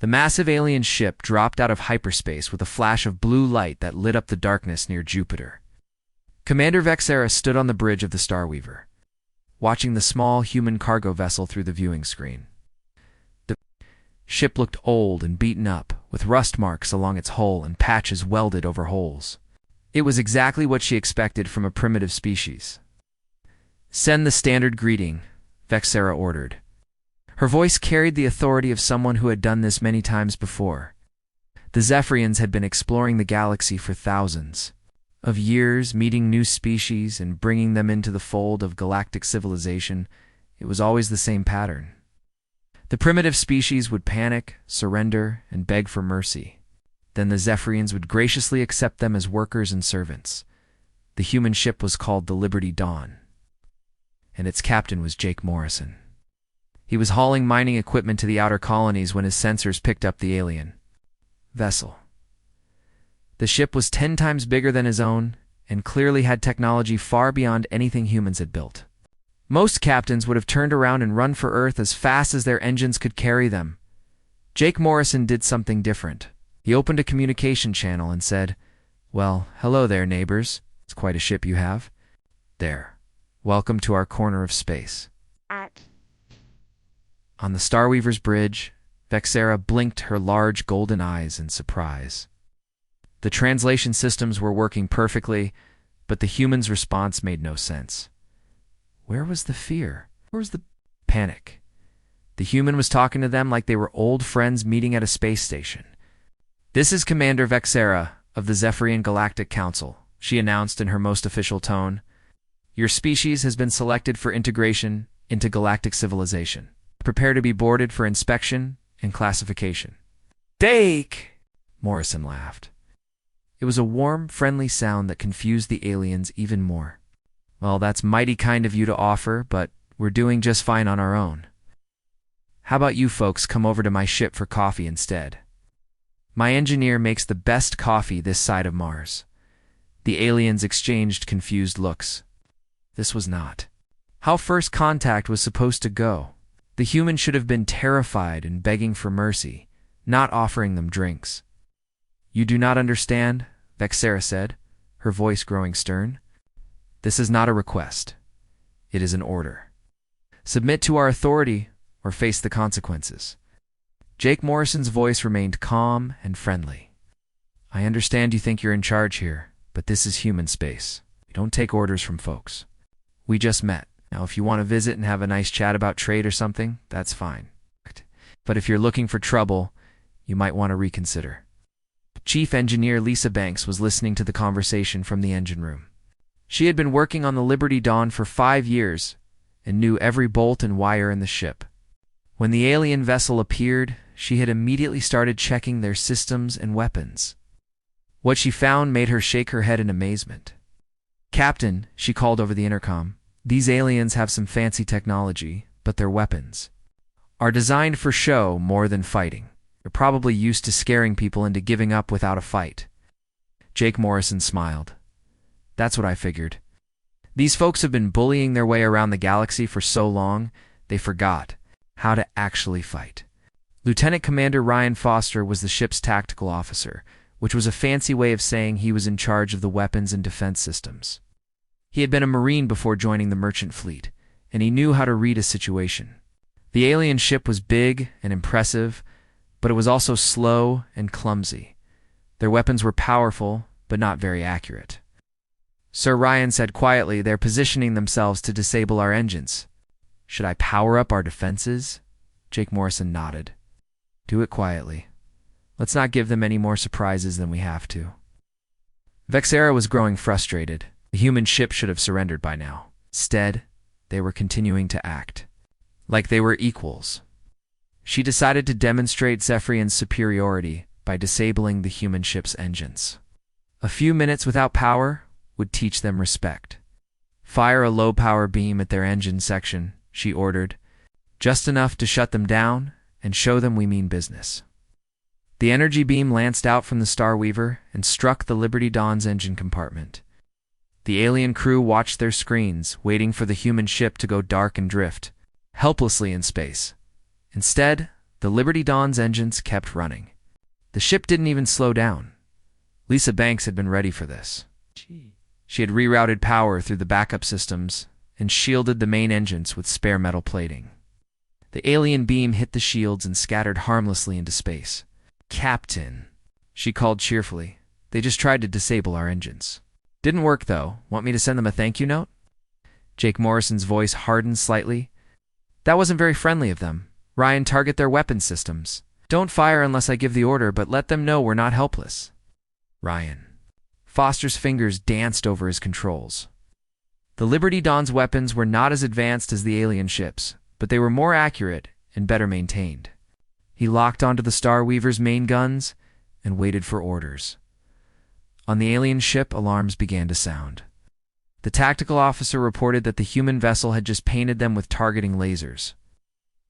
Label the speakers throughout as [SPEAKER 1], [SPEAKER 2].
[SPEAKER 1] The massive alien ship dropped out of hyperspace with a flash of blue light that lit up the darkness near Jupiter. Commander Vexera stood on the bridge of the Starweaver, watching the small human cargo vessel through the viewing screen. The ship looked old and beaten up, with rust marks along its hull and patches welded over holes. It was exactly what she expected from a primitive species. "Send the standard greeting," Vexera ordered. Her voice carried the authority of someone who had done this many times before. The Zephyrians had been exploring the galaxy for thousands of years, meeting new species and bringing them into the fold of galactic civilization. It was always the same pattern. The primitive species would panic, surrender, and beg for mercy. Then the Zephyrians would graciously accept them as workers and servants. The human ship was called the Liberty Dawn, and its captain was Jake Morrison. He was hauling mining equipment to the outer colonies when his sensors picked up the alien vessel. The ship was 10 times bigger than his own and clearly had technology far beyond anything humans had built. Most captains would have turned around and run for Earth as fast as their engines could carry them. Jake Morrison did something different. He opened a communication channel and said, "Well, hello there, neighbors. It's quite a ship you have. There. Welcome to our corner of space." On the Starweaver's bridge, Vexera blinked her large golden eyes in surprise. The translation systems were working perfectly, but the human's response made no sense. Where was the fear? Where was the panic? The human was talking to them like they were old friends meeting at a space station. "This is Commander Vexera of the Zephyrian Galactic Council," she announced in her most official tone. "Your species has been selected for integration into galactic civilization. Prepare to be boarded for inspection and classification." "Dake!" Morrison laughed. It was a warm, friendly sound that confused the aliens even more. "Well, that's mighty kind of you to offer, but we're doing just fine on our own. How about you folks come over to my ship for coffee instead? My engineer makes the best coffee this side of Mars." The aliens exchanged confused looks. This was not how first contact was supposed to go. The human should have been terrified and begging for mercy, not offering them drinks. "You do not understand," Vexera said, her voice growing stern. "This is not a request. It is an order. Submit to our authority or face the consequences." Jake Morrison's voice remained calm and friendly. "I understand you think you're in charge here, but this is human space. We don't take orders from folks. We just met. Now, if you want to visit and have a nice chat about trade or something, that's fine. But if you're looking for trouble, you might want to reconsider." Chief Engineer Lisa Banks was listening to the conversation from the engine room. She had been working on the Liberty Dawn for 5 years and knew every bolt and wire in the ship. When the alien vessel appeared, she had immediately started checking their systems and weapons. What she found made her shake her head in amazement. "Captain," she called over the intercom, "these aliens have some fancy technology, but their weapons are designed for show more than fighting. They're probably used to scaring people into giving up without a fight." Jake Morrison smiled. "That's what I figured. These folks have been bullying their way around the galaxy for so long, they forgot how to actually fight." Lieutenant Commander Ryan Foster was the ship's tactical officer, which was a fancy way of saying he was in charge of the weapons and defense systems. He had been a Marine before joining the merchant fleet, and he knew how to read a situation. The alien ship was big and impressive, but it was also slow and clumsy. Their weapons were powerful, but not very accurate. Sir Ryan said quietly, "They're positioning themselves to disable our engines. Should I power up our defenses?" Jake Morrison nodded. "Do it quietly. Let's not give them any more surprises than we have to." Vexera was growing frustrated. The human ship should have surrendered by now. Instead, they were continuing to act like they were equals. She decided to demonstrate Zephyrian's superiority by disabling the human ship's engines. A few minutes without power would teach them respect. "Fire a low-power beam at their engine section," she ordered, "just enough to shut them down and show them we mean business." The energy beam lanced out from the Starweaver and struck the Liberty Dawn's engine compartment. The alien crew watched their screens, waiting for the human ship to go dark and drift helplessly in space. Instead, The Liberty Dawn's engines kept running. The ship didn't even slow down. Lisa Banks had been ready for this. She had rerouted power through the backup systems and shielded the main engines with spare metal plating. The alien beam hit the shields and scattered harmlessly into space. "Captain," she called cheerfully. "They just tried to disable our engines." "Didn't work, though. Want me to send them a thank you note?" Jake Morrison's voice hardened slightly. "That wasn't very friendly of them. Ryan, target their weapon systems. Don't fire unless I give the order, but let them know we're not helpless." Ryan. Foster's fingers danced over his controls. The Liberty Dawn's weapons were not as advanced as the alien ships, but they were more accurate and better maintained. He locked onto the Star Weaver's main guns and waited for orders. On the alien ship, alarms began to sound. The tactical officer reported that the human vessel had just painted them with targeting lasers.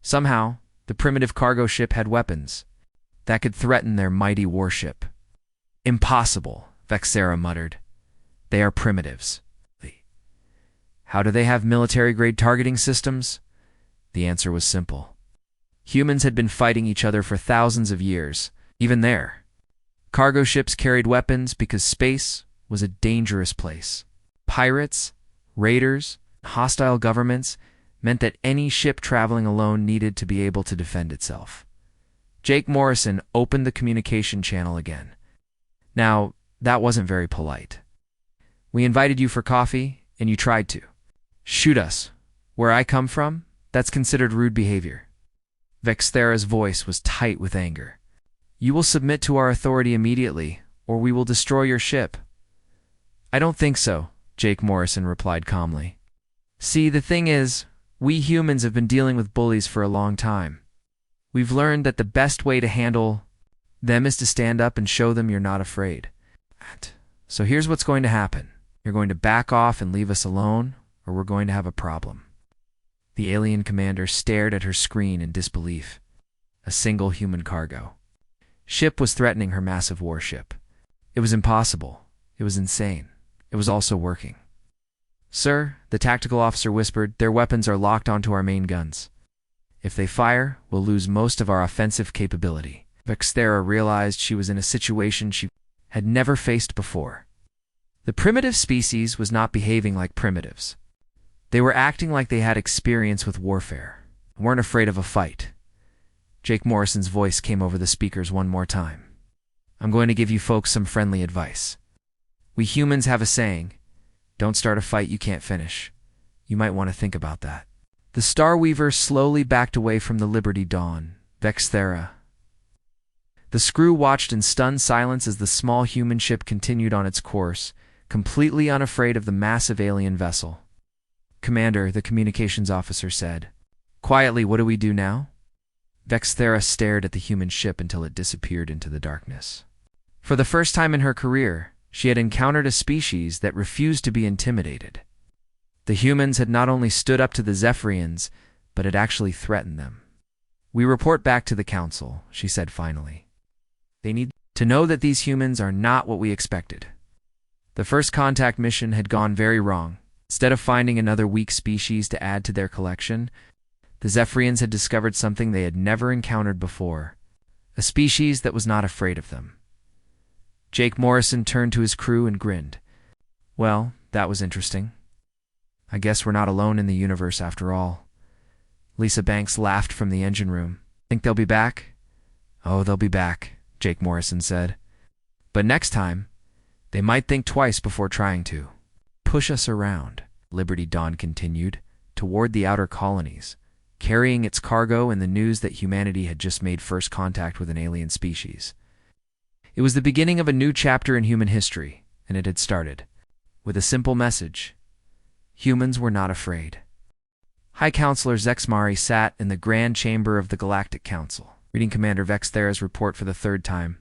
[SPEAKER 1] Somehow, the primitive cargo ship had weapons that could threaten their mighty warship. "Impossible," Vexera muttered. "They are primitives." "How do they have military-grade targeting systems?" The answer was simple. Humans had been fighting each other for thousands of years, even there. Cargo ships carried weapons because space was a dangerous place. Pirates, raiders, hostile governments meant that any ship traveling alone needed to be able to defend itself. Jake Morrison opened the communication channel again. Now, that wasn't very polite. "We invited you for coffee, and you tried to shoot us. Where I come from, that's considered rude behavior." Vexthera's voice was tight with anger. "You will submit to our authority immediately, or we will destroy your ship." "I don't think so," Jake Morrison replied calmly. "See, the thing is, we humans have been dealing with bullies for a long time. We've learned that the best way to handle them is to stand up and show them you're not afraid. So here's what's going to happen. You're going to back off and leave us alone, or we're going to have a problem." The alien commander stared at her screen in disbelief. A single human cargo ship was threatening her massive warship. It was impossible. It was insane. It was also working. "Sir," the tactical officer whispered, "their weapons are locked onto our main guns. If they fire, we'll lose most of our offensive capability." Vexthera realized she was in a situation she had never faced before. The primitive species was not behaving like primitives. They were acting like they had experience with warfare, and weren't afraid of a fight. Jake Morrison's voice came over the speakers one more time. "I'm going to give you folks some friendly advice. We humans have a saying, don't start a fight you can't finish. You might want to think about that." The Star Weaver slowly backed away from the Liberty Dawn. Vexthera. The screw watched in stunned silence as the small human ship continued on its course, completely unafraid of the massive alien vessel. "Commander," the communications officer said. "Quietly, what do we do now?" Vexthera stared at the human ship until it disappeared into the darkness. For the first time in her career, she had encountered a species that refused to be intimidated. The humans had not only stood up to the Zephyrians, but had actually threatened them. "We report back to the Council," she said finally. "They need to know that these humans are not what we expected. The first contact mission had gone very wrong. Instead of finding another weak species to add to their collection, the Zephyrians had discovered something they had never encountered before, a species that was not afraid of them." Jake Morrison turned to his crew and grinned. "Well, that was interesting. I guess we're not alone in the universe after all." Lisa Banks laughed from the engine room. "Think they'll be back?" "Oh, they'll be back," Jake Morrison said. "But next time, they might think twice before trying to push us around." Liberty Dawn continued toward the outer colonies, carrying its cargo and the news that humanity had just made first contact with an alien species. It was the beginning of a new chapter in human history, and it had started with a simple message. Humans were not afraid. High Counselor Zexmari sat in the Grand Chamber of the Galactic Council, reading Commander Vexthera's report for the third time.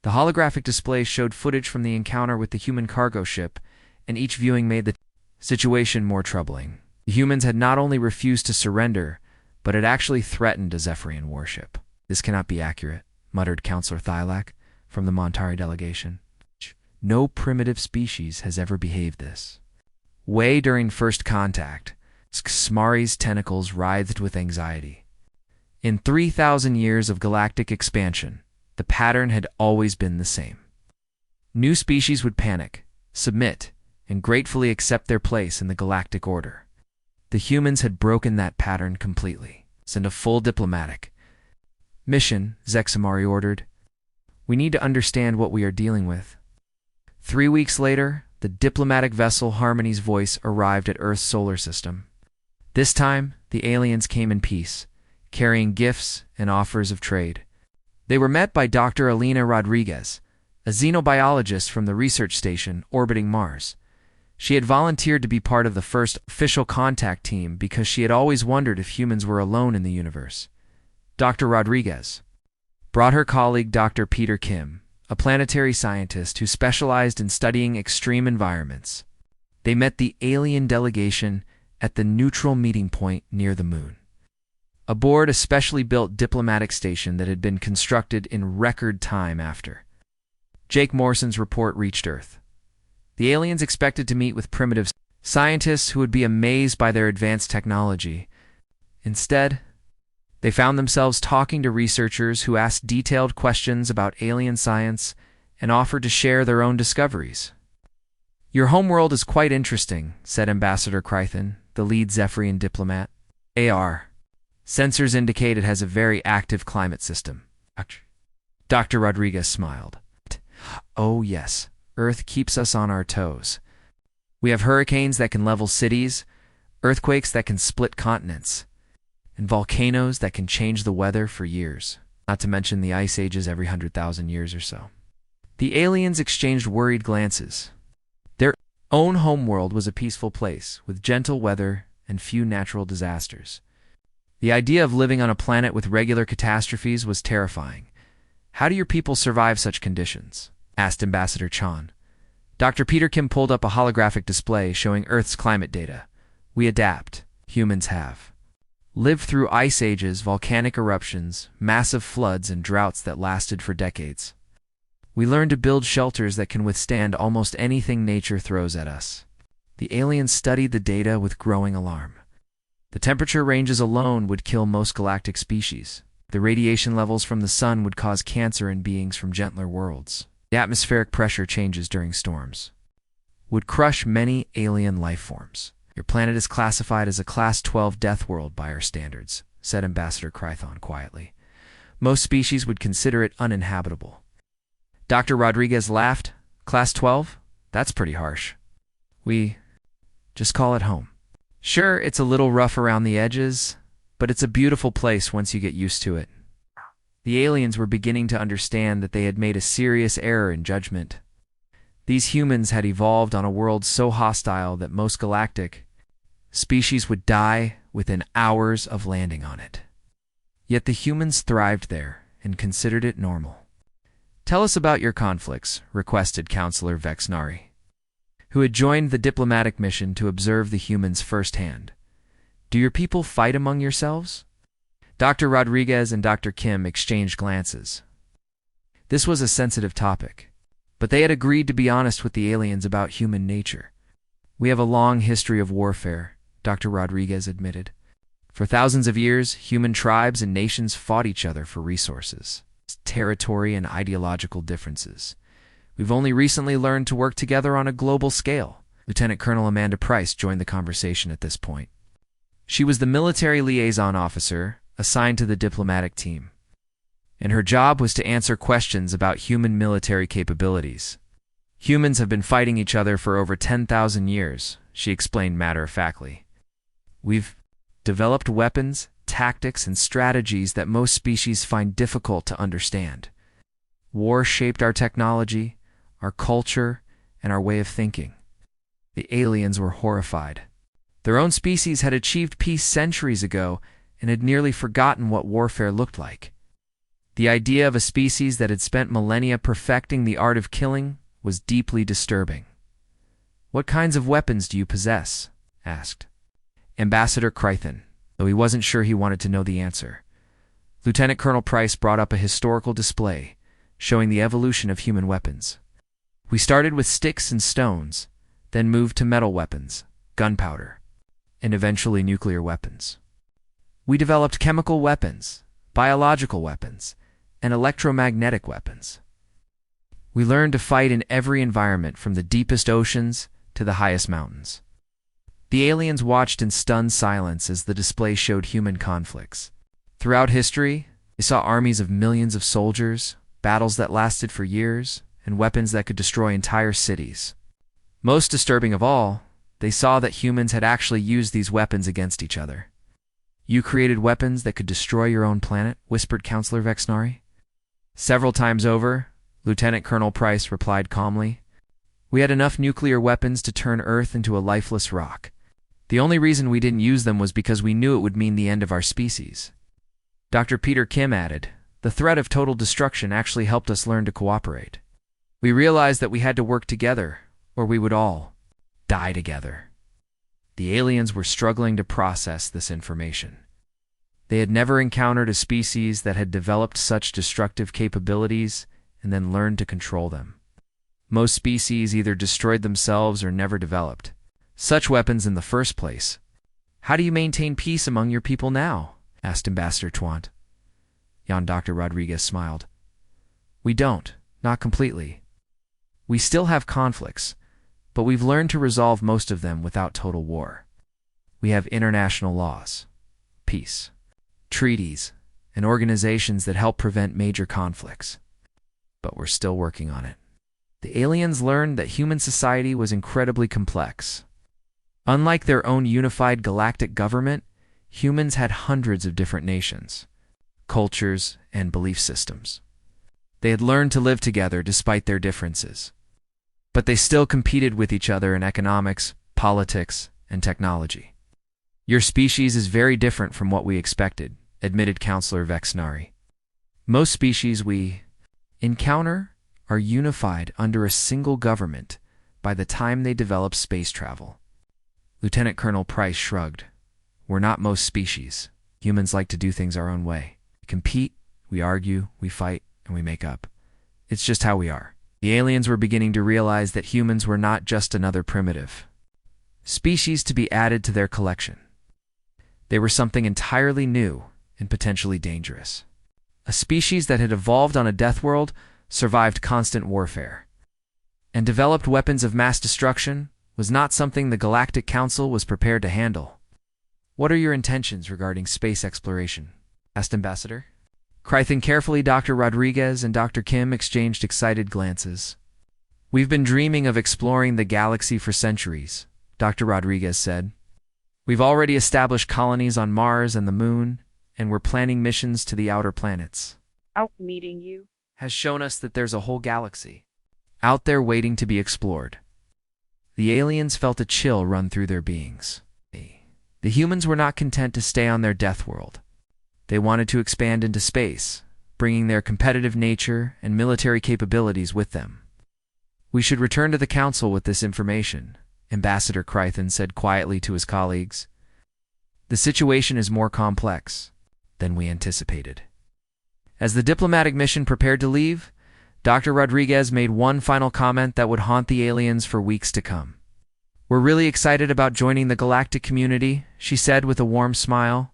[SPEAKER 1] The holographic display showed footage from the encounter with the human cargo ship, and each viewing made the situation more troubling. The humans had not only refused to surrender, but had actually threatened a Zephyrian warship. "This cannot be accurate," muttered Counselor Thylak from the Montari delegation. "No primitive species has ever behaved this way during first contact." Smari's tentacles writhed with anxiety. In 3,000 years of galactic expansion, the pattern had always been the same. New species would panic, submit, and gratefully accept their place in the galactic order. The humans had broken that pattern completely. Send a full diplomatic mission, Zexamari ordered. We need to understand what we are dealing with. 3 weeks later, the diplomatic vessel Harmony's Voice arrived at Earth's solar system. This time, the aliens came in peace, carrying gifts and offers of trade. They were met by Dr. Alina Rodriguez, a xenobiologist from the research station orbiting Mars. She had volunteered to be part of the first official contact team because she had always wondered if humans were alone in the universe. Dr. Rodriguez brought her colleague Dr. Peter Kim, a planetary scientist who specialized in studying extreme environments. They met the alien delegation at the neutral meeting point near the moon, aboard a specially built diplomatic station that had been constructed in record time after Jake Morrison's report reached Earth. The aliens expected to meet with primitive scientists who would be amazed by their advanced technology. Instead, they found themselves talking to researchers who asked detailed questions about alien science and offered to share their own discoveries. "Your homeworld is quite interesting," said Ambassador Krythan, the lead Zephyrian diplomat. "AR. Sensors indicate it has a very active climate system." Dr. Rodriguez smiled. "Oh yes, Earth keeps us on our toes. We have hurricanes that can level cities, earthquakes that can split continents, and volcanoes that can change the weather for years, not to mention the ice ages every 100,000 years or so." The aliens exchanged worried glances. Their own homeworld was a peaceful place, with gentle weather and few natural disasters. The idea of living on a planet with regular catastrophes was terrifying. "How do your people survive such conditions?" asked Ambassador Chan. Dr. Peter Kim pulled up a holographic display showing Earth's climate data. "We adapt. Humans have lived through ice ages, volcanic eruptions, massive floods, and droughts that lasted for decades. We learned to build shelters that can withstand almost anything nature throws at us." The aliens studied the data with growing alarm. The temperature ranges alone would kill most galactic species. The radiation levels from the sun would cause cancer in beings from gentler worlds. The atmospheric pressure changes during storms would crush many alien life forms. "Your planet is classified as a Class 12 death world by our standards," said Ambassador Krython quietly. "Most species would consider it uninhabitable." Dr. Rodriguez laughed. "Class 12? That's pretty harsh. We just call it home. Sure, it's a little rough around the edges, but it's a beautiful place once you get used to it." The aliens were beginning to understand that they had made a serious error in judgment. These humans had evolved on a world so hostile that most galactic species would die within hours of landing on it. Yet the humans thrived there and considered it normal. "Tell us about your conflicts," requested Counselor Vexnari, who had joined the diplomatic mission to observe the humans firsthand. "Do your people fight among yourselves?" Dr. Rodriguez and Dr. Kim exchanged glances. This was a sensitive topic, but they had agreed to be honest with the aliens about human nature. "We have a long history of warfare," Dr. Rodriguez admitted. "For thousands of years, human tribes and nations fought each other for resources, territory, and ideological differences. We've only recently learned to work together on a global scale." Lieutenant Colonel Amanda Price joined the conversation at this point. She was the military liaison officer assigned to the diplomatic team, and her job was to answer questions about human military capabilities. "Humans have been fighting each other for over 10,000 years, she explained matter-of-factly. "We've developed weapons, tactics, and strategies that most species find difficult to understand. War shaped our technology, our culture, and our way of thinking." The aliens were horrified. Their own species had achieved peace centuries ago and had nearly forgotten what warfare looked like. The idea of a species that had spent millennia perfecting the art of killing was deeply disturbing. "What kinds of weapons do you possess?" asked Ambassador Krythan, though he wasn't sure he wanted to know the answer. Lieutenant Colonel Price brought up a historical display showing the evolution of human weapons. "We started with sticks and stones, then moved to metal weapons, gunpowder, and eventually nuclear weapons. We developed chemical weapons, biological weapons, and electromagnetic weapons. We learned to fight in every environment from the deepest oceans to the highest mountains. The aliens watched in stunned silence as the display showed human conflicts. Throughout history, they saw armies of millions of soldiers, battles that lasted for years, and weapons that could destroy entire cities. Most disturbing of all, they saw that humans had actually used these weapons against each other. "You created weapons that could destroy your own planet," whispered Counselor Vexnari. Several times over, Lieutenant Colonel Price replied calmly, "We had enough nuclear weapons to turn Earth into a lifeless rock. The only reason we didn't use them was because we knew it would mean the end of our species." Dr. Peter Kim added, "The threat of total destruction actually helped us learn to cooperate. We realized that we had to work together, or we would all die together." The aliens were struggling to process this information. They had never encountered a species that had developed such destructive capabilities and then learned to control them. Most species either destroyed themselves or never developed such weapons in the first place. "How do you maintain peace among your people now?" asked Ambassador Twant. Dr. Rodriguez smiled. "We don't, not completely. We still have conflicts, but we've learned to resolve most of them without total war. We have international laws, peace, treaties, and organizations that help prevent major conflicts. But we're still working on it." The aliens learned that human society was incredibly complex. Unlike their own unified galactic government, humans had hundreds of different nations, cultures, and belief systems. They had learned to live together despite their differences. But they still competed with each other in economics, politics, and technology. "Your species is very different from what we expected," admitted Counselor Vexnari. "Most species we encounter are unified under a single government by the time they develop space travel." Lieutenant Colonel Price shrugged. "We're not most species. Humans like to do things our own way. We compete, we argue, we fight, and we make up. It's just how we are." The aliens were beginning to realize that humans were not just another primitive species to be added to their collection. They were something entirely new and potentially dangerous. A species that had evolved on a death world, survived constant warfare, and developed weapons of mass destruction was not something the Galactic Council was prepared to handle. "What are your intentions regarding space exploration?" asked Ambassador. Krythan carefully, Dr. Rodriguez and Dr. Kim exchanged excited glances. "We've been dreaming of exploring the galaxy for centuries," Dr. Rodriguez said. "We've already established colonies on Mars and the Moon, and we're planning missions to the outer planets.
[SPEAKER 2] Meeting you
[SPEAKER 1] has shown us that there's a whole galaxy out there waiting to be explored." The aliens felt a chill run through their beings. The humans were not content to stay on their death world. They wanted to expand into space, bringing their competitive nature and military capabilities with them. "We should return to the Council with this information," Ambassador Krythan said quietly to his colleagues. "The situation is more complex than we anticipated." As the diplomatic mission prepared to leave, Dr. Rodriguez made one final comment that would haunt the aliens for weeks to come. "We're really excited about joining the galactic community," she said with a warm smile.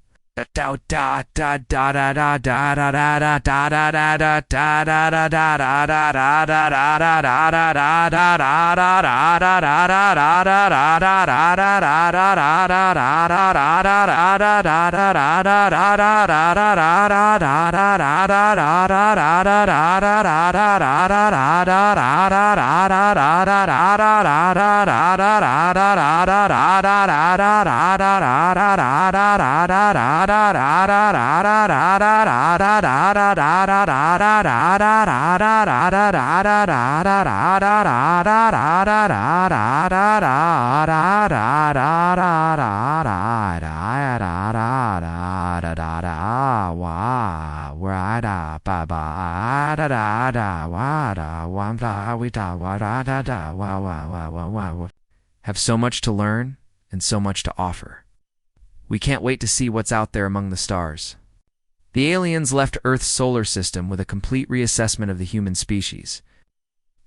[SPEAKER 1] Have so much to learn and so much to offer. We can't wait to see what's out there among the stars. The aliens left Earth's solar system with a complete reassessment of the human species.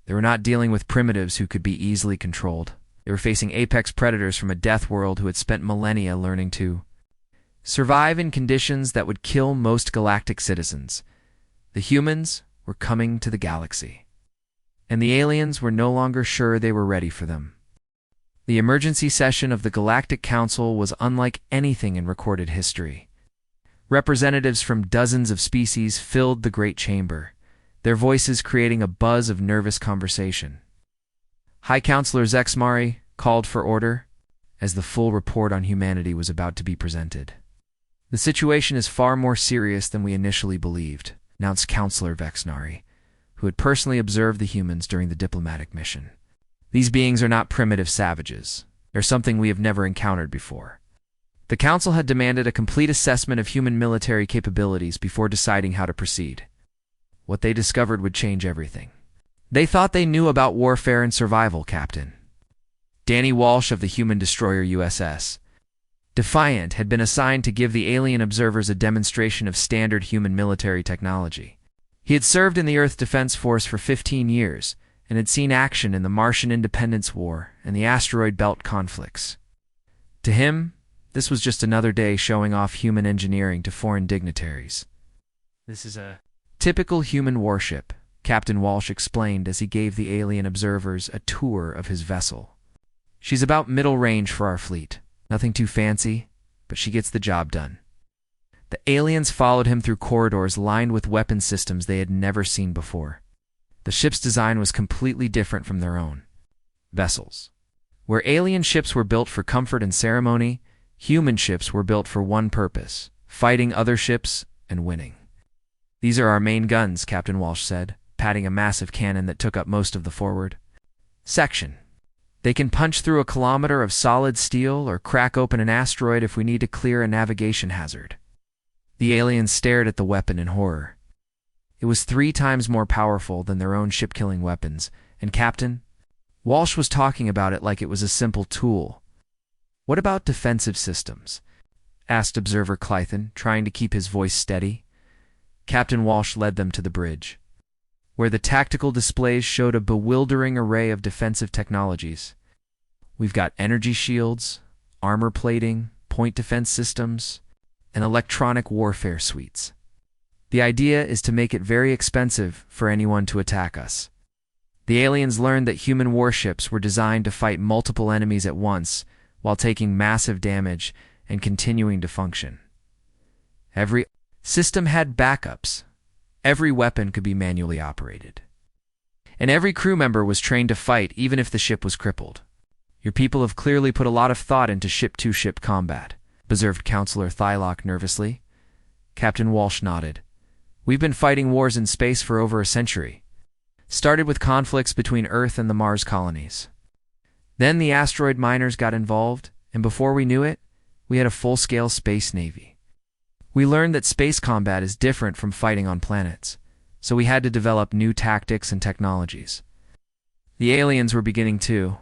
[SPEAKER 1] They were not dealing with primitives who could be easily controlled. They were facing apex predators from a death world who had spent millennia learning to survive in conditions that would kill most galactic citizens. The humans were coming to the galaxy, and the aliens were no longer sure they were ready for them. The emergency session of the Galactic Council was unlike anything in recorded history. Representatives from dozens of species filled the great chamber, their voices creating a buzz of nervous conversation. High Counselor Zexmari called for order as the full report on humanity was about to be presented. "The situation is far more serious than we initially believed," announced Counselor Vexnari, who had personally observed the humans during the diplomatic mission. "These beings are not primitive savages. They're something we have never encountered before." The Council had demanded a complete assessment of human military capabilities before deciding how to proceed. What they discovered would change everything. "They thought they knew about warfare and survival, Captain." Danny Walsh of the human destroyer USS Defiant had been assigned to give the alien observers a demonstration of standard human military technology. He had served in the Earth Defense Force for 15 years and had seen action in the Martian Independence War and the asteroid belt conflicts. To him, this was just another day showing off human engineering to foreign dignitaries. "This is a typical human warship," Captain Walsh explained as he gave the alien observers a tour of his vessel. "She's about middle range for our fleet. Nothing too fancy, but she gets the job done." The aliens followed him through corridors lined with weapon systems they had never seen before. The ship's design was completely different from their own vessels. Where alien ships were built for comfort and ceremony, human ships were built for one purpose: fighting other ships and winning. "These are our main guns," Captain Walsh said, patting a massive cannon that took up most of the forward section. "They can punch through a kilometer of solid steel or crack open an asteroid if we need to clear a navigation hazard." The aliens stared at the weapon in horror. It was 3 times more powerful than their own ship-killing weapons, and Captain Walsh was talking about it like it was a simple tool. "What about defensive systems?" asked Observer Clythan, trying to keep his voice steady. Captain Walsh led them to the bridge, where the tactical displays showed a bewildering array of defensive technologies. "We've got energy shields, armor plating, point defense systems, and electronic warfare suites. The idea is to make it very expensive for anyone to attack us." The aliens learned that human warships were designed to fight multiple enemies at once while taking massive damage and continuing to function. Every system had backups. Every weapon could be manually operated. And every crew member was trained to fight even if the ship was crippled. "Your people have clearly put a lot of thought into ship-to-ship combat," observed Counselor Thylock nervously. Captain Walsh nodded. "We've been fighting wars in space for over a century. Started with conflicts between Earth and the Mars colonies. Then the asteroid miners got involved, and before we knew it, we had a full-scale space navy. We learned that space combat is different from fighting on planets, so we had to develop new tactics and technologies." The aliens were beginning to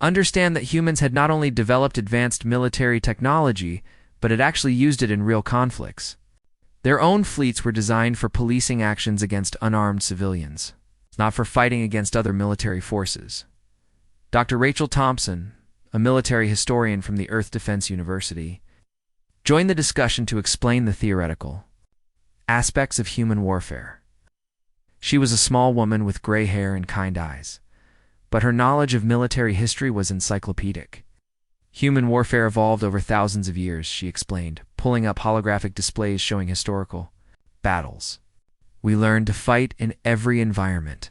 [SPEAKER 1] understand that humans had not only developed advanced military technology, but had actually used it in real conflicts. Their own fleets were designed for policing actions against unarmed civilians, not for fighting against other military forces. Dr. Rachel Thompson, a military historian from the Earth Defense University, joined the discussion to explain the theoretical aspects of human warfare. She was a small woman with gray hair and kind eyes, but her knowledge of military history was encyclopedic. "Human warfare evolved over thousands of years," she explained, pulling up holographic displays showing historical battles. "We learned to fight in every environment: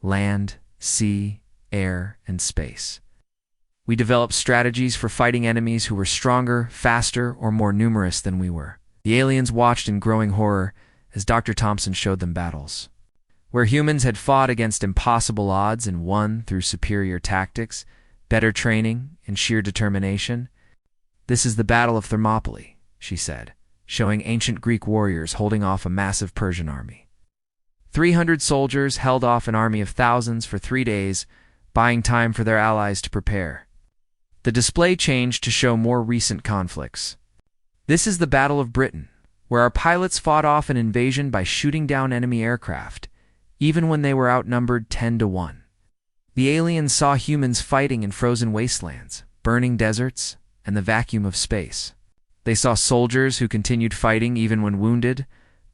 [SPEAKER 1] land, sea, air, and space. We developed strategies for fighting enemies who were stronger, faster, or more numerous than we were." The aliens watched in growing horror as Dr. Thompson showed them battles where humans had fought against impossible odds and won through superior tactics, better training, and sheer determination. "This is the Battle of Thermopylae," she said, showing ancient Greek warriors holding off a massive Persian army. 300 soldiers held off an army of thousands for 3 days, buying time for their allies to prepare. The display changed to show more recent conflicts. "This is the Battle of Britain, where our pilots fought off an invasion by shooting down enemy aircraft, even when they were outnumbered 10-1. The aliens saw humans fighting in frozen wastelands, burning deserts, and the vacuum of space. They saw soldiers who continued fighting even when wounded,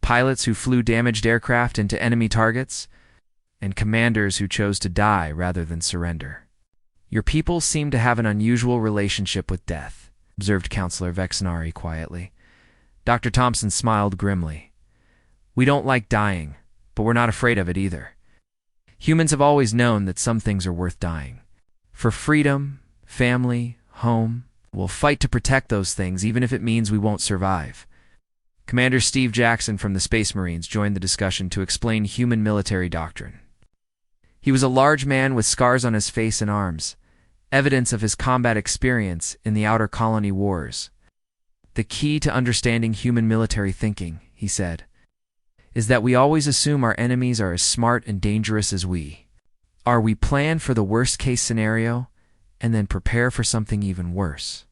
[SPEAKER 1] pilots who flew damaged aircraft into enemy targets, and commanders who chose to die rather than surrender. "Your people seem to have an unusual relationship with death," observed Counselor Vexnari quietly. Dr. Thompson smiled grimly. "We don't like dying, but we're not afraid of it either. Humans have always known that some things are worth dying. For freedom, family, home, we'll fight to protect those things even if it means we won't survive." Commander Steve Jackson from the Space Marines joined the discussion to explain human military doctrine. He was a large man with scars on his face and arms, evidence of his combat experience in the Outer Colony Wars. "The key to understanding human military thinking," he said, "is that we always assume our enemies are as smart and dangerous as we are. We plan for the worst-case scenario and then prepare for something even worse."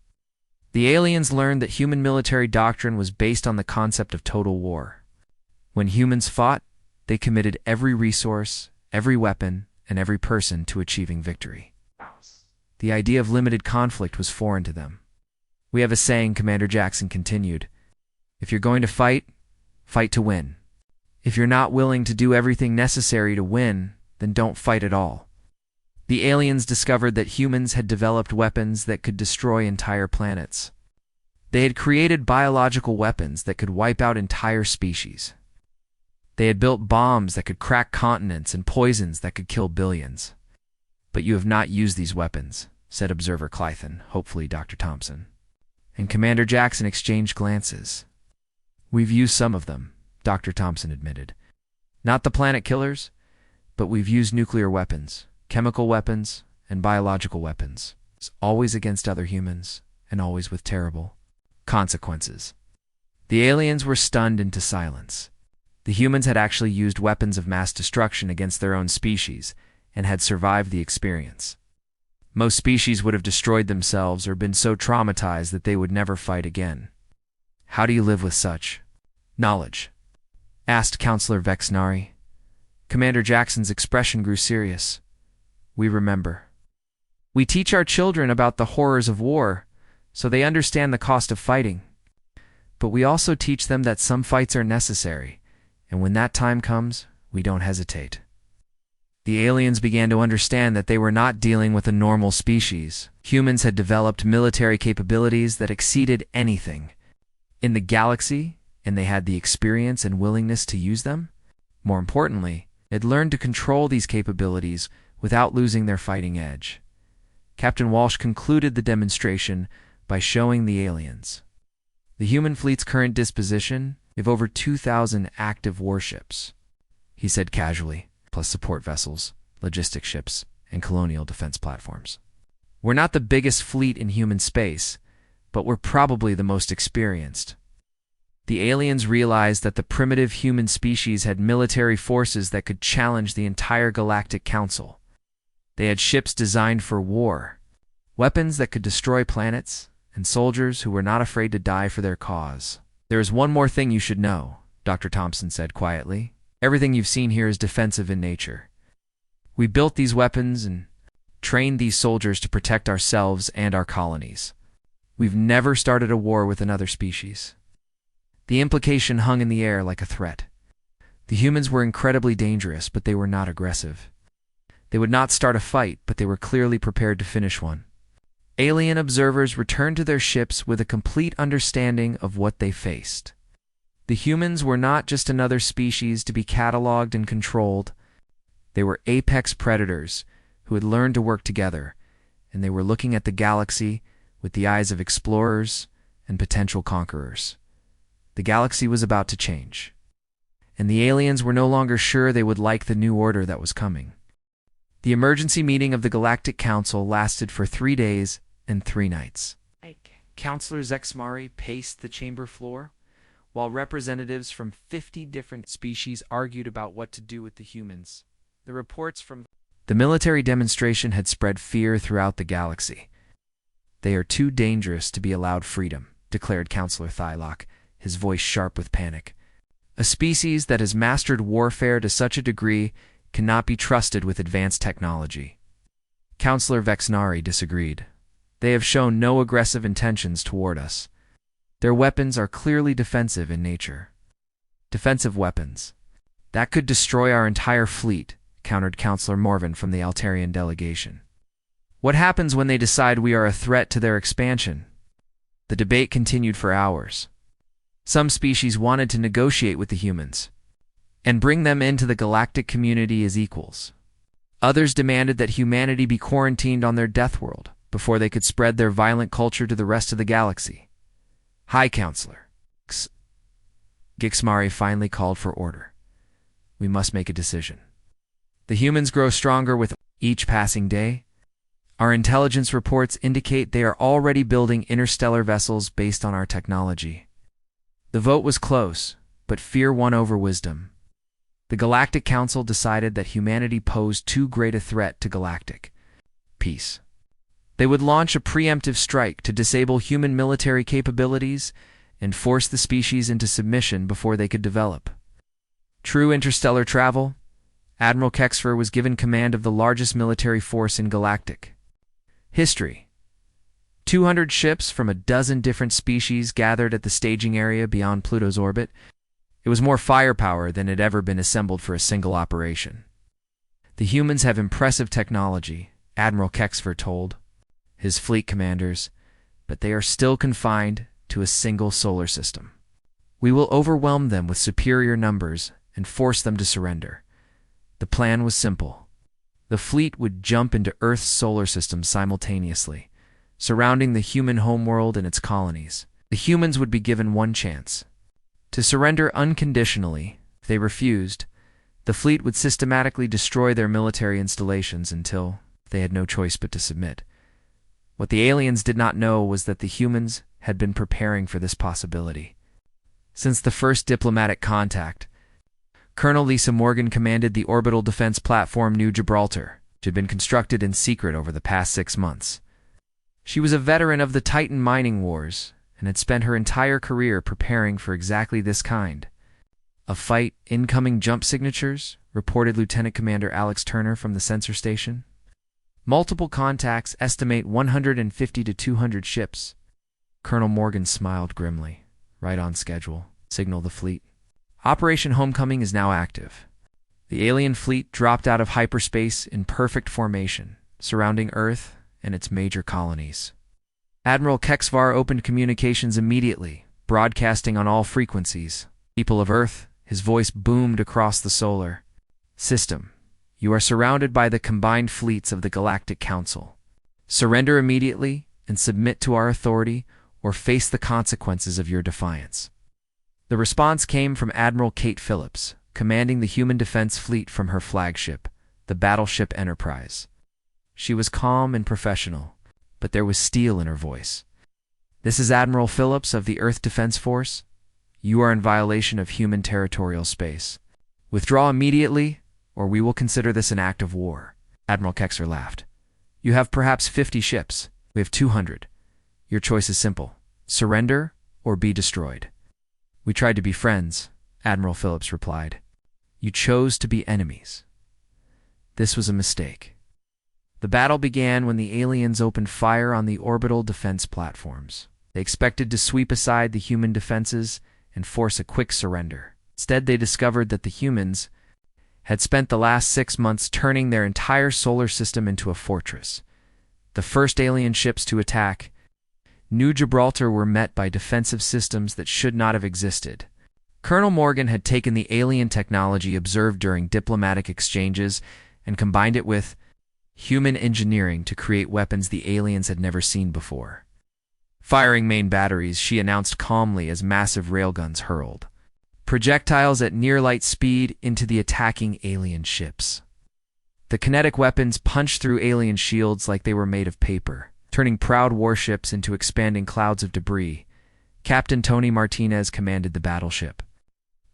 [SPEAKER 1] The aliens learned that human military doctrine was based on the concept of total war. When humans fought, they committed every resource, every weapon, and every person to achieving victory. The idea of limited conflict was foreign to them. "We have a saying," Commander Jackson continued. "If you're going to fight, fight to win. If you're not willing to do everything necessary to win, then don't fight at all." The aliens discovered that humans had developed weapons that could destroy entire planets. They had created biological weapons that could wipe out entire species. They had built bombs that could crack continents and poisons that could kill billions. "But you have not used these weapons," said Observer Clythan, hopefully Dr. Thompson. And Commander Jackson exchanged glances. "We've used some of them," Dr. Thompson admitted. "Not the planet killers, but we've used nuclear weapons, chemical weapons, and biological weapons, always against other humans, and always with terrible consequences." The aliens were stunned into silence. The humans had actually used weapons of mass destruction against their own species and had survived the experience. Most species would have destroyed themselves or been so traumatized that they would never fight again. "How do you live with such knowledge?" asked Counselor Vexnari. Commander Jackson's expression grew serious. "We remember. We teach our children about the horrors of war, so they understand the cost of fighting. But we also teach them that some fights are necessary, and when that time comes, we don't hesitate." The aliens began to understand that they were not dealing with a normal species. Humans had developed military capabilities that exceeded anything in the galaxy, and they had the experience and willingness to use them. More importantly, they had learned to control these capabilities without losing their fighting edge. Captain Walsh concluded the demonstration by showing the aliens the human fleet's current disposition of over 2,000 active warships, he said casually, plus support vessels, logistics ships, and colonial defense platforms. "We're not the biggest fleet in human space, but we're probably the most experienced." The aliens realized that the primitive human species had military forces that could challenge the entire Galactic Council. They had ships designed for war, weapons that could destroy planets, and soldiers who were not afraid to die for their cause. "There is one more thing you should know," Dr. Thompson said quietly. "Everything you've seen here is defensive in nature. We built these weapons and trained these soldiers to protect ourselves and our colonies. We've never started a war with another species." The implication hung in the air like a threat. The humans were incredibly dangerous, but they were not aggressive. They would not start a fight, but they were clearly prepared to finish one. Alien observers returned to their ships with a complete understanding of what they faced. The humans were not just another species to be cataloged and controlled. They were apex predators who had learned to work together, and they were looking at the galaxy with the eyes of explorers and potential conquerors. The galaxy was about to change, and the aliens were no longer sure they would like the new order that was coming. The emergency meeting of the Galactic Council lasted for 3 days and 3 nights. Counselor Zexmari paced the chamber floor, while representatives from 50 different species argued about what to do with the humans. The reports from the military demonstration had spread fear throughout the galaxy. "They are too dangerous to be allowed freedom," declared Counselor Thylock, his voice sharp with panic. "A species that has mastered warfare to such a degree cannot be trusted with advanced technology." Counselor Vexnari disagreed. "They have shown no aggressive intentions toward us." Their weapons are clearly defensive in nature. Defensive weapons. That could destroy our entire fleet, countered Counselor Morven from the Altarian delegation. What happens when they decide we are a threat to their expansion? The debate continued for hours. Some species wanted to negotiate with the humans and bring them into the galactic community as equals. Others demanded that humanity be quarantined on their death world before they could spread their violent culture to the rest of the galaxy. High Counselor. Gixmari finally called for order. We must make a decision. The humans grow stronger with each passing day. Our intelligence reports indicate they are already building interstellar vessels based on our technology. The vote was close, but fear won over wisdom. The Galactic Council decided that humanity posed too great a threat to galactic peace. They would launch a preemptive strike to disable human military capabilities and force the species into submission before they could develop. True interstellar travel, Admiral Kexfer was given command of the largest military force in Galactic history. 200 ships from a dozen different species gathered at the staging area beyond Pluto's orbit. It was more firepower than had ever been assembled for a single operation. The humans have impressive technology, Admiral Kexfer told his fleet commanders, but they are still confined to a single solar system. We will overwhelm them with superior numbers and force them to surrender. The plan was simple. The fleet would jump into Earth's solar system simultaneously, surrounding the human homeworld and its colonies. The humans would be given one chance to surrender unconditionally. If they refused, the fleet would systematically destroy their military installations until they had no choice but to submit. What the aliens did not know was that the humans had been preparing for this possibility. Since the first diplomatic contact, Colonel Lisa Morgan commanded the orbital defense platform New Gibraltar, which had been constructed in secret over the past 6 months. She was a veteran of the Titan mining wars and had spent her entire career preparing for exactly this kind of fight. Incoming jump signatures, reported Lieutenant Commander Alex Turner from the sensor station. Multiple contacts estimate 150 to 200 ships. Colonel Morgan smiled grimly. Right on schedule, signaled the fleet. Operation Homecoming is now active. The alien fleet dropped out of hyperspace in perfect formation, surrounding Earth and its major colonies. Admiral Kexvar opened communications immediately, broadcasting on all frequencies. People of Earth, his voice boomed across the solar system. You are surrounded by the combined fleets of the Galactic Council. Surrender immediately and submit to our authority, or face the consequences of your defiance. The response came from Admiral Kate Phillips, commanding the human defense fleet from her flagship, the battleship Enterprise. She was calm and professional, but there was steel in her voice. This is Admiral Phillips of the Earth Defense Force. You are in violation of human territorial space. Withdraw immediately, or we will consider this an act of war. Admiral Kexer laughed. You have perhaps 50 ships. We have 200. Your choice is simple. Surrender or be destroyed. We tried to be friends, Admiral Phillips replied. You chose to be enemies. This was a mistake. The battle began when the aliens opened fire on the orbital defense platforms. They expected to sweep aside the human defenses and force a quick surrender. Instead, they discovered that the humans had spent the last 6 months turning their entire solar system into a fortress. The first alien ships to attack New Gibraltar were met by defensive systems that should not have existed. Colonel Morgan had taken the alien technology observed during diplomatic exchanges and combined it with human engineering to create weapons the aliens had never seen before. Firing main batteries, she announced calmly as massive railguns hurled projectiles at near-light speed into the attacking alien ships. The kinetic weapons punched through alien shields like they were made of paper, turning proud warships into expanding clouds of debris. Captain Tony Martinez commanded the battleship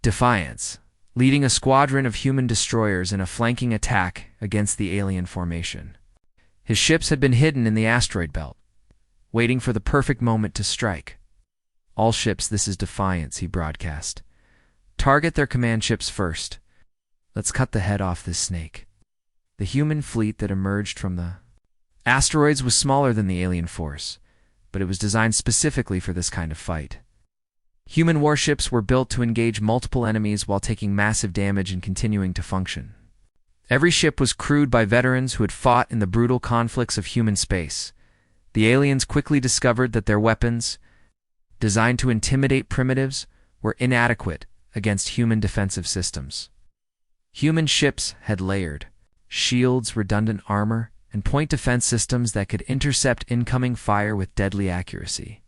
[SPEAKER 1] Defiance, leading a squadron of human destroyers in a flanking attack against the alien formation. His ships had been hidden in the asteroid belt, waiting for the perfect moment to strike. All ships, this is Defiance, he broadcast. Target their command ships first. Let's cut the head off this snake. The human fleet that emerged from the asteroids was smaller than the alien force, but it was designed specifically for this kind of fight. Human warships were built to engage multiple enemies while taking massive damage and continuing to function. Every ship was crewed by veterans who had fought in the brutal conflicts of human space. The aliens quickly discovered that their weapons, designed to intimidate primitives, were inadequate against human defensive systems. Human ships had layered shields, redundant armor, and point defense systems that could intercept incoming fire with deadly accuracy.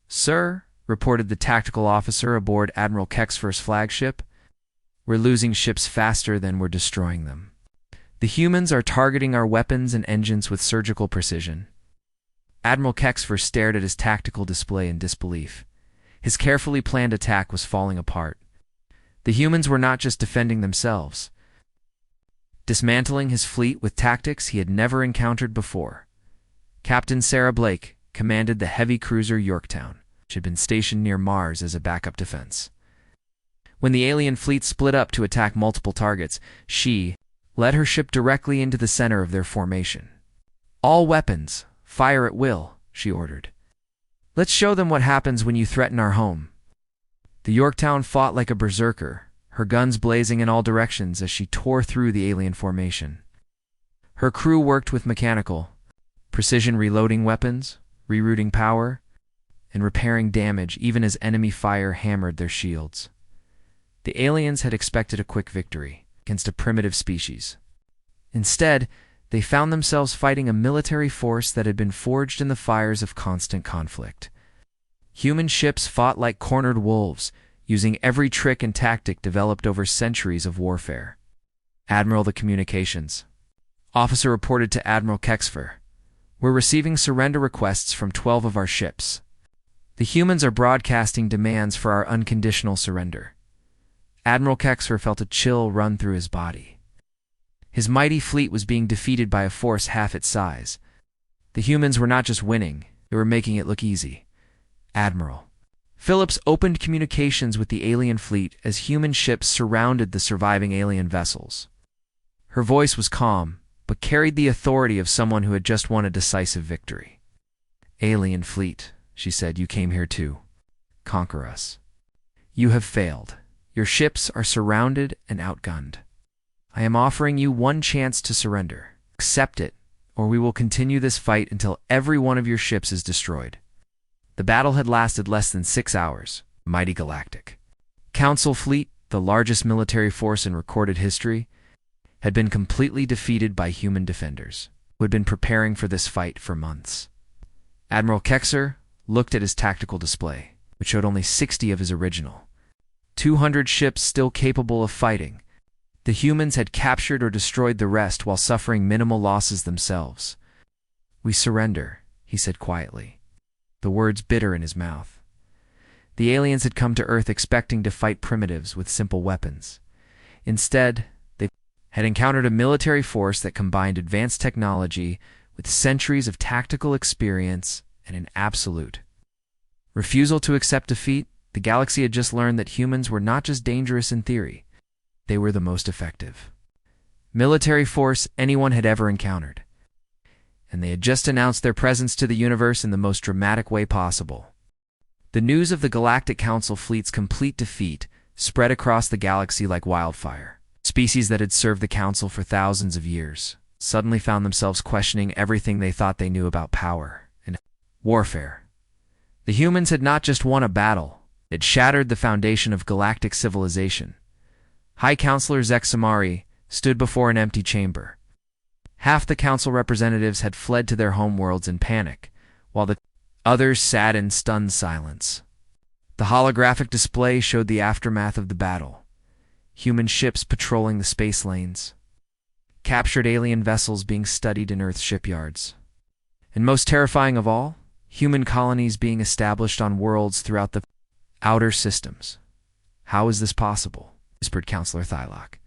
[SPEAKER 1] "Sir," reported the tactical officer aboard Admiral Kexfer's flagship, "we're losing ships faster than we're destroying them. The humans are targeting our weapons and engines with surgical precision." Admiral Kexfer stared at his tactical display in disbelief. His carefully planned attack was falling apart. The humans were not just defending themselves, dismantling his fleet with tactics he had never encountered before. Captain Sarah Blake commanded the heavy cruiser Yorktown, which had been stationed near Mars as a backup defense. When the alien fleet split up to attack multiple targets, she led her ship directly into the center of their formation. "All weapons, fire at will," she ordered. "Let's show them what happens when you threaten our home." The Yorktown fought like a berserker, her guns blazing in all directions as she tore through the alien formation. Her crew worked with mechanical precision, reloading weapons, rerouting power, and repairing damage even as enemy fire hammered their shields. The aliens had expected a quick victory against a primitive species. Instead, they found themselves fighting a military force that had been forged in the fires of constant conflict. Human ships fought like cornered wolves, using every trick and tactic developed over centuries of warfare. "Admiral, the communications," officer reported to Admiral Kexfer. "We're receiving surrender requests from 12 of our ships. The humans are broadcasting demands for our unconditional surrender." Admiral Kexfer felt a chill run through his body. His mighty fleet was being defeated by a force half its size. The humans were not just winning, they were making it look easy. "Admiral." Phillips opened communications with the alien fleet as human ships surrounded the surviving alien vessels. Her voice was calm, but carried the authority of someone who had just won a decisive victory. "Alien fleet," she said, "you came here to conquer us. You have failed. Your ships are surrounded and outgunned. I am offering you one chance to surrender. Accept it, or we will continue this fight until every one of your ships is destroyed." The battle had lasted less than 6 hours. Mighty Galactic Council fleet, the largest military force in recorded history, had been completely defeated by human defenders, who had been preparing for this fight for months. Admiral Kexfer looked at his tactical display, which showed only 60 of his original 200 ships still capable of fighting. The humans had captured or destroyed the rest while suffering minimal losses themselves. "We surrender," he said quietly, the words bitter in his mouth. The aliens had come to Earth expecting to fight primitives with simple weapons. Instead, they had encountered a military force that combined advanced technology with centuries of tactical experience and an absolute refusal to accept defeat. The galaxy had just learned that humans were not just dangerous in theory, they were the most effective military force anyone had ever encountered. And they had just announced their presence to the universe in the most dramatic way possible. The news of the Galactic Council fleet's complete defeat spread across the galaxy like wildfire. Species that had served the Council for thousands of years suddenly found themselves questioning everything they thought they knew about power and warfare. The humans had not just won a battle, it shattered the foundation of galactic civilization. High Counselor Zexamari stood before an empty chamber. Half the council representatives had fled to their homeworlds in panic, while the others sat in stunned silence. The holographic display showed the aftermath of the battle. Human ships patrolling the space lanes, captured alien vessels being studied in Earth's shipyards, and most terrifying of all, human colonies being established on worlds throughout the outer systems. "How is this possible?" whispered Counselor Thylock,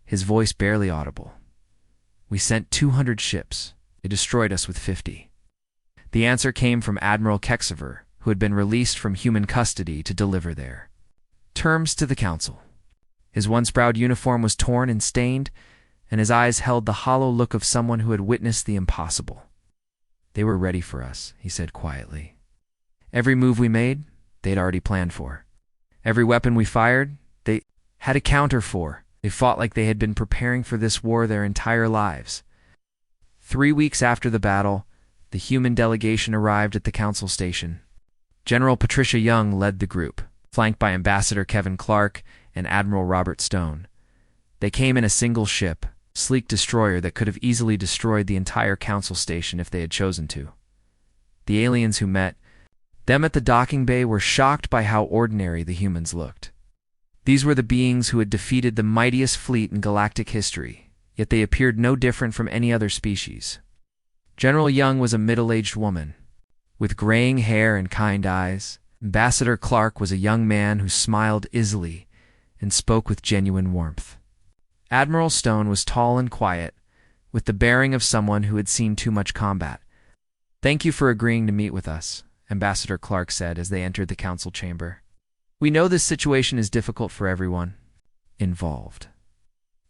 [SPEAKER 1] his voice barely audible. "We sent 200 ships. They destroyed us with 50. The answer came from Admiral Kexfer, who had been released from human custody to deliver their terms to the Council. His once proud uniform was torn and stained, and his eyes held the hollow look of someone who had witnessed the impossible. "They were ready for us," he said quietly. "Every move we made, they'd already planned for. Every weapon we fired, they had a counter for. They fought like they had been preparing for this war their entire lives. 3 weeks after the battle, the human delegation arrived at the council station. General Patricia Young led the group, flanked by Ambassador Kevin Clark and Admiral Robert Stone. They came in a single ship, sleek destroyer that could have easily destroyed the entire council station if they had chosen to. The aliens who met them at the docking bay were shocked by how ordinary the humans looked. These were the beings who had defeated the mightiest fleet in galactic history, yet they appeared no different from any other species. General Young was a middle-aged woman, with graying hair and kind eyes. Ambassador Clark was a young man who smiled easily and spoke with genuine warmth. Admiral Stone was tall and quiet, with the bearing of someone who had seen too much combat. "Thank you for agreeing to meet with us," Ambassador Clark said as they entered the council chamber. "We know this situation is difficult for everyone involved."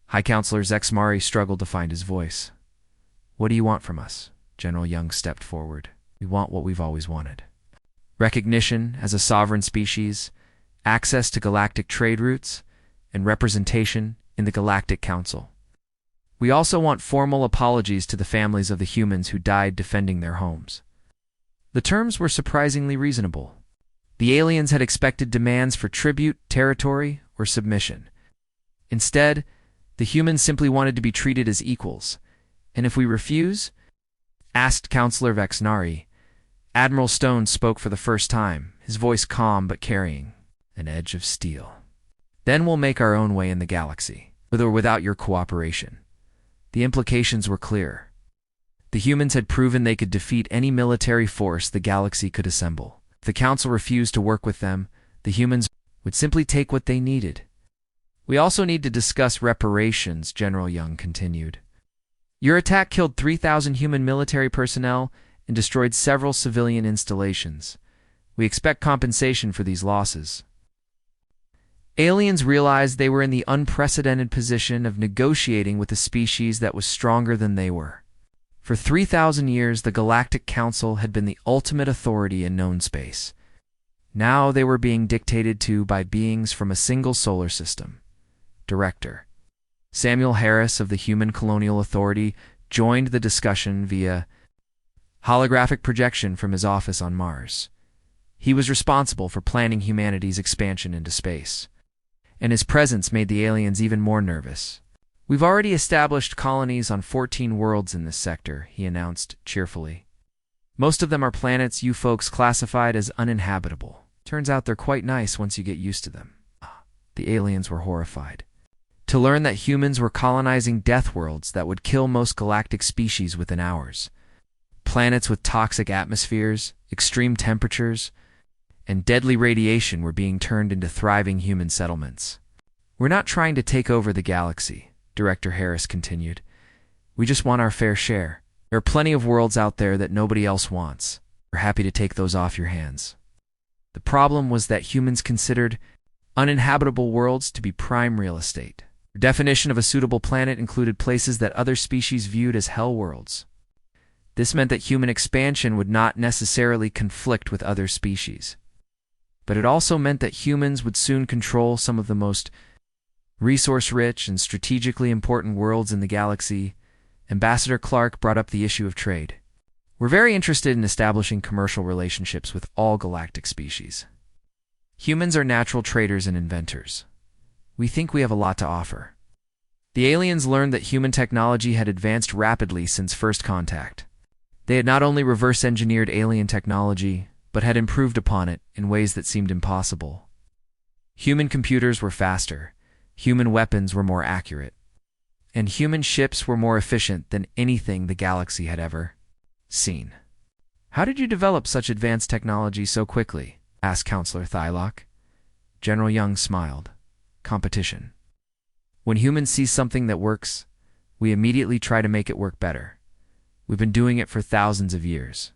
[SPEAKER 1] High Counselor Zexmari struggled to find his voice. "What do you want from us?" General Young stepped forward. "We want what we've always wanted. Recognition as a sovereign species, access to galactic trade routes, and representation in the Galactic Council. We also want formal apologies to the families of the humans who died defending their homes." The terms were surprisingly reasonable. The aliens had expected demands for tribute, territory, or submission. Instead, the humans simply wanted to be treated as equals. "And if we refuse?" asked Counselor Vexnari. Admiral Stone spoke for the first time, his voice calm but carrying an edge of steel. "Then we'll make our own way in the galaxy, with or without your cooperation." The implications were clear. The humans had proven they could defeat any military force the galaxy could assemble. If the Council refused to work with them, the humans would simply take what they needed. "We also need to discuss reparations," General Young continued. "Your attack killed 3,000 human military personnel and destroyed several civilian installations. We expect compensation for these losses." Aliens realized they were in the unprecedented position of negotiating with a species that was stronger than they were. For 3,000 years, the Galactic Council had been the ultimate authority in known space. Now they were being dictated to by beings from a single solar system. Director Samuel Harris of the Human Colonial Authority joined the discussion via holographic projection from his office on Mars. He was responsible for planning humanity's expansion into space, and his presence made the aliens even more nervous. "We've already established colonies on 14 worlds in this sector," he announced cheerfully. "Most of them are planets you folks classified as uninhabitable. Turns out they're quite nice once you get used to them." The aliens were horrified to learn that humans were colonizing death worlds that would kill most galactic species within hours. Planets with toxic atmospheres, extreme temperatures, and deadly radiation were being turned into thriving human settlements. "We're not trying to take over the galaxy," Director Harris continued. "We just want our fair share. There are plenty of worlds out there that nobody else wants. We're happy to take those off your hands." The problem was that humans considered uninhabitable worlds to be prime real estate. Their definition of a suitable planet included places that other species viewed as hell worlds. This meant that human expansion would not necessarily conflict with other species. But it also meant that humans would soon control some of the most resource-rich and strategically important worlds in the galaxy. Ambassador Clark brought up the issue of trade. "We're very interested in establishing commercial relationships with all galactic species. Humans are natural traders and inventors. We think we have a lot to offer." The aliens learned that human technology had advanced rapidly since first contact. They had not only reverse-engineered alien technology, but had improved upon it in ways that seemed impossible. Human computers were faster, human weapons were more accurate, and human ships were more efficient than anything the galaxy had ever seen. "How did you develop such advanced technology so quickly?" asked Counselor Thylock. General Young smiled. "Competition. When humans see something that works, we immediately try to make it work better. We've been doing it for thousands of years."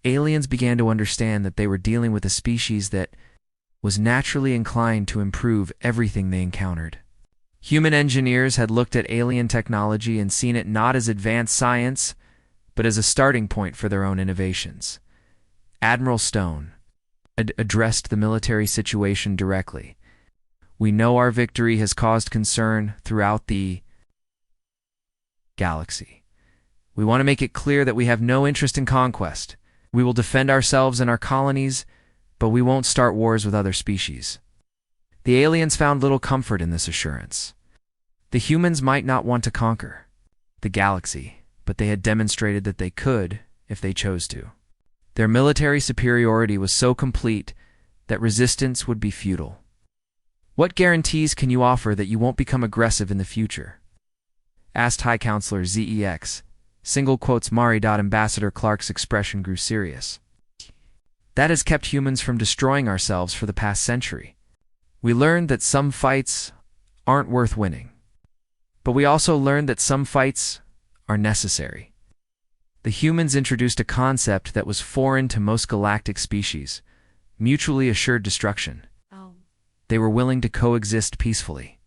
[SPEAKER 1] Aliens began to understand that they were dealing with a species that was naturally inclined to improve everything they encountered. Human engineers had looked at alien technology and seen it not as advanced science, but as a starting point for their own innovations. Admiral Stone, a addressed the military situation directly. We know our victory has caused concern throughout the galaxy. We want to make it clear that we have no interest in conquest. We will defend ourselves and our colonies, but we won't start wars with other species. The aliens found little comfort in this assurance. The humans might not want to conquer the galaxy, but they had demonstrated that they could if they chose to. Their military superiority was so complete that resistance would be futile. What guarantees can you offer that you won't become aggressive in the future? Asked High Counselor ZEX. Single quotes Mari. Ambassador Clark's expression grew serious. That has kept humans from destroying ourselves for the past century. We learned that some fights aren't worth winning. But we also learned that some fights are necessary. The humans introduced a concept that was foreign to most galactic species: mutually assured destruction. They were willing to coexist peacefully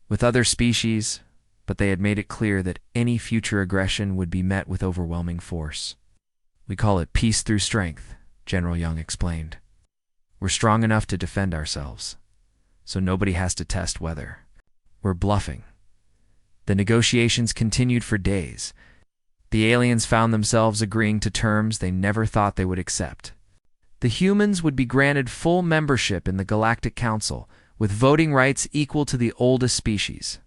[SPEAKER 1] with other species, but they had made it clear that any future aggression would be met with overwhelming force. We call it peace through strength, General Young explained. We're strong enough to defend ourselves, so nobody has to test whether we're bluffing. The negotiations continued for days. The aliens found themselves agreeing to terms they never thought they would accept. The humans would be granted full membership in the Galactic Council, with voting rights equal to the oldest species.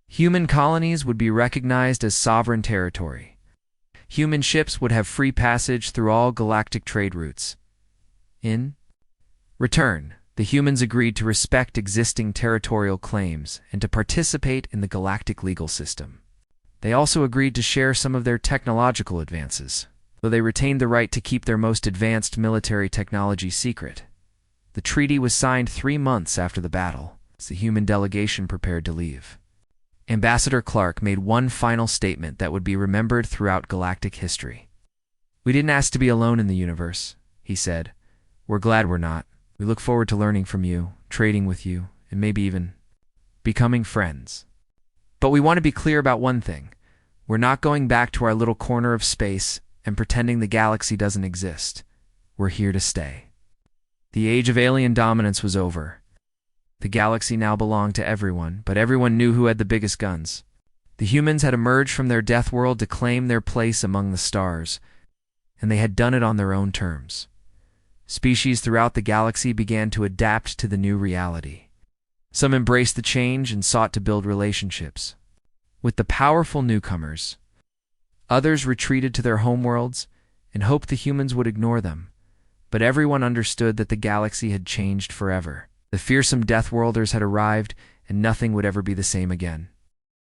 [SPEAKER 1] Human colonies would be recognized as sovereign territory. Human ships would have free passage through all galactic trade routes. In return, the humans agreed to respect existing territorial claims and to participate in the galactic legal system. They also agreed to share some of their technological advances, though they retained the right to keep their most advanced military technology secret. The treaty was signed 3 months after the battle, as the human delegation prepared to leave. Ambassador Clark made one final statement that would be remembered throughout galactic history. "We didn't ask to be alone in the universe," he said. "We're glad we're not. We look forward to learning from you, trading with you, and maybe even becoming friends. But we want to be clear about one thing. We're not going back to our little corner of space and pretending the galaxy doesn't exist. We're here to stay." The age of alien dominance was over. The galaxy now belonged to everyone, but everyone knew who had the biggest guns. The humans had emerged from their death world to claim their place among the stars, and they had done it on their own terms. Species throughout the galaxy began to adapt to the new reality. Some embraced the change and sought to build relationships with the powerful newcomers. Others retreated to their homeworlds and hoped the humans would ignore them. But everyone understood that the galaxy had changed forever. The fearsome Deathworlders had arrived, and nothing would ever be the same again.